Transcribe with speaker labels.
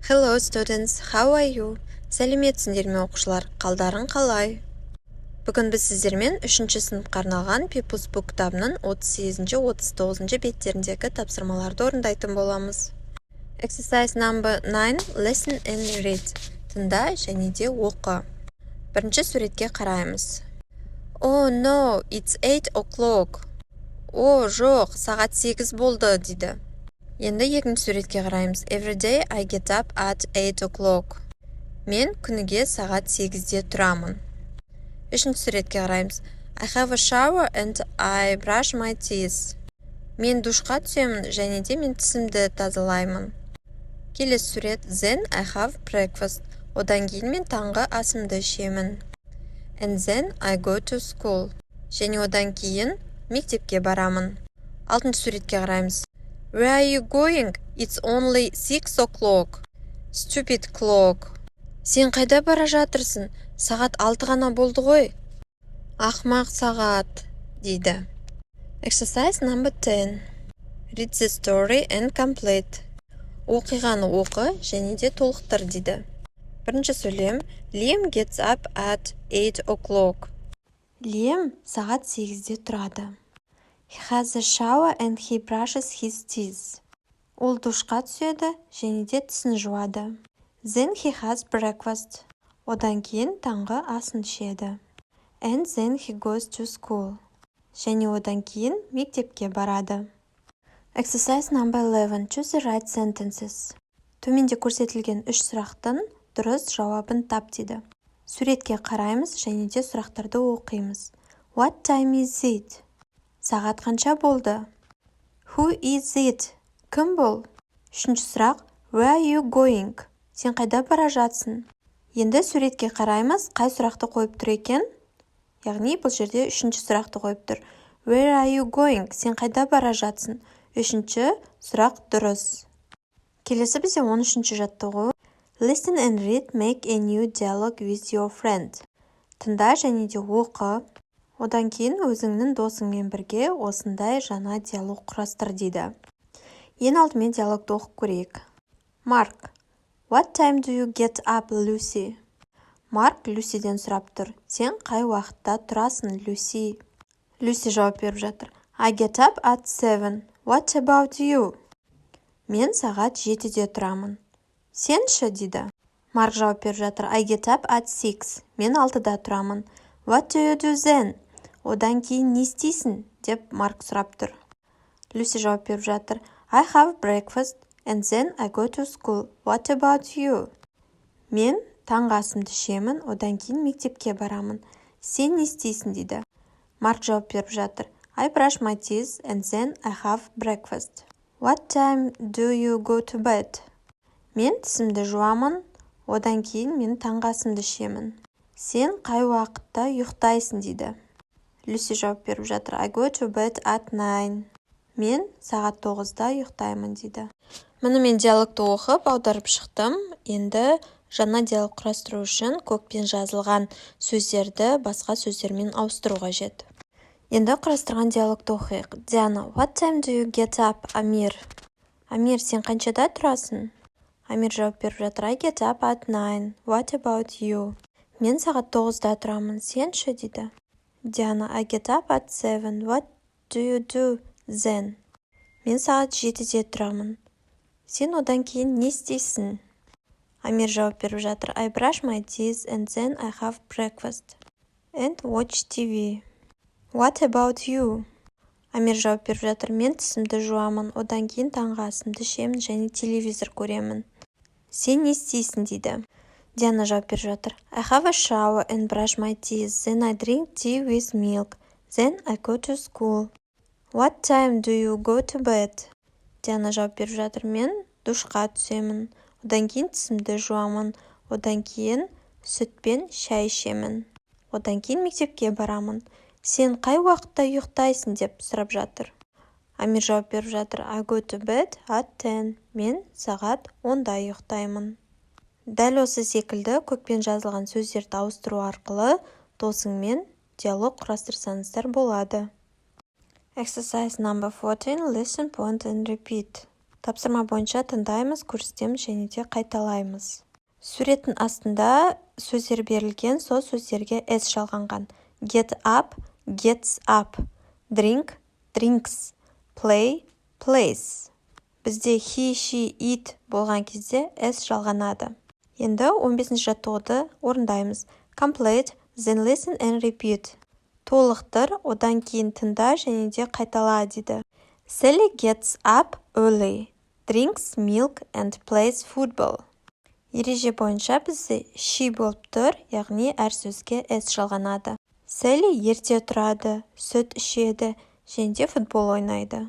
Speaker 1: Hello students, how are you? Сәлеметсіңдер ме оқушылар, қалдарың қалай? Бүгін біз сіздермен 3-ші сыныпқа арналған People's Book кітабының 38-39 беттеріндегі тапсырмаларды орындайтын боламыз. Exercise number 9, listen and read. Тыңда және де оқы. Бірінші суретке қараймыз. Oh no, it's 8 o'clock. О, жоқ, сағат 8 болды, дейді. Енді екінші суретке қараймыз. Every day I get up at 8 o'clock. Мен күніге сағат 8-де тұрамын. Үшінші суретке қараймыз. I have a shower and I brush my teeth. Мен душқа түсемін және де мен тісімді тазалаймын. Келесі сурет. Then I have breakfast. Одан кейін мен таңғы асымды ішемін. And then I go to school. Және одан кейін мектепке барамын. Алтыншы суретке қараймыз. Where are you going? It's only 6 o'clock. Stupid clock. Сен қайда бара жатырсың? Сағат 6 ғана болды ғой. Ақмақ сағат, дейді. Exercise number 10. Read the story and complete. Оқиғаны оқы және де толықтыр, дейді. Бірінші сөйлем. Liam gets up at 8 o'clock. Liam сағат 8-де тұрады. He has a shower and he brushes his teeth. Ол душқа түседі және де тісін жуады. Then he has breakfast. Одан кейін таңғы асын ішеді. And then he goes to school. Және одан кейін мектепке барады. Exercise number 11. Choose the right sentences. Төменде көрсетілген 3 сұрақтың дұрыс жауабын тап, дейді. Суретке қараймыз және де сұрақтарды оқимыз. What time is it? Сағат қанша болды? Who is it? Кім бұл? Үшінші сұрақ. Where are you going? Сен қайда бара жатсың? Енді суретке қараймыз, қай сұрақты қойып тұр екен? Яғни бұл жерде үшінші сұрақты қойып тұр. Where are you going? Сен қайда бара жатсың? Үшінші сұрақ дұрыс. Келесі бізде 13-ші жаттығу. Listen and read, make a new dialogue with your friend. Тыңда және де оқы. Одан кейін өзіңнің досыңмен бірге осындай жаңа диалог құрастыр, дейді. Ең алдымен диалогты оқып көрейік. Марк. What time do you get up, Lucy? Марк Люсиден сұрап тұр. Сен қай уақытта тұрасың, Люси? Люси жауап беріп жатыр. I get up at 7. What about you? Мен сағат 7-де тұрамын. Сен ше, дейді. Марк жауап беріп жатыр. I get up at 6. Мен 6-да тұрамын. What do you do then? Одан кейін не істейсің? Деп Марк сұрап тұр. Люси жауап беріп жатыр. I have breakfast and then I go to school. What about you? Мен таңғы асымды ішемін, одан кейін мектепке барамын. Сен не істейсің, дейді. Марк жауап беріп жатыр. I brush my teeth and then I have breakfast. What time do you go to bed? Мен тісімді жуамын, одан кейін мен таңғы асымды ішемін. Сен қай уақытта ұйықтайсың, дейді. Люси жауап беріп жатыр. I go to bed at 9. Мен сағат 9-да ұйықтаймын, дейді. Мұны мен диалогты оқып, аударып шықтым. Енді жаңа диалог құрастыру үшін көкпен жазылған сөздерді басқа сөздермен ауыстыру қажет. Енді құрастырған диалогты оқиық. Диана, what time do you get up, Амир? Амир, сен қаншада тұрасың? Амир жауап беріп жатыр. I get up at 9. What about you? Мен сағат 9-да тұрамын. Сен ше, дейді. Диана, I get up at 7. What do you do then? Мен сағат 7-де тұрамын. Сен одан кейін не істейсің? Амир жауап беріп жатыр. I brush my teeth and then I have breakfast and watch TV. What about you? Амир жауап беріп жатыр. Мен тісімді жуамын, одан кейін таңғы асымды ішемін және телевизор көремін. Сен не істейсің, дейді. Диана жауап беріп жатыр. I have a shower and brush my teeth, then I drink tea with milk, then I go to school. What time do you go to bed? Диана жауап беріп жатыр. Мен душқа түсемін, одан кейін тісімді жуамын, одан кейін сүтпен шай ішемін. Одан кейін мектепке барамын. Сен қай уақытта ұйықтайсың, деп сұрап жатыр. Амир жауап беріп жатыр. I go to bed at 10. Мен сағат 10-да ұйықтаймын. Дәл осы секілді көкпен жазылған сөздерді ауыстыру арқылы досыңмен диалог құрастырсаңыздар болады. Exercise number 14. Listen, point and repeat. Тапсырма бойынша тыңдаймыз, көрсетеміз және де қайталаймыз. Суреттің астында сөздер берілген, сол сөздерге S жалғанған. Get up, gets up. Drink, drinks. Play, plays. Бізде he, she, it болған кезде S жалғанады. Енді 15-ші жаттығуды орындаймыз. Complete, then listen and repeat. Толықтыр, одан кейін тыңда және де қайтала дейді. Sally gets up early, drinks milk and plays football. Ереже бойынша бізде she болып тұр, яғни әр сөзге S жалғанады. Sally ерте тұрады, сүт ішеді және де футбол ойнайды.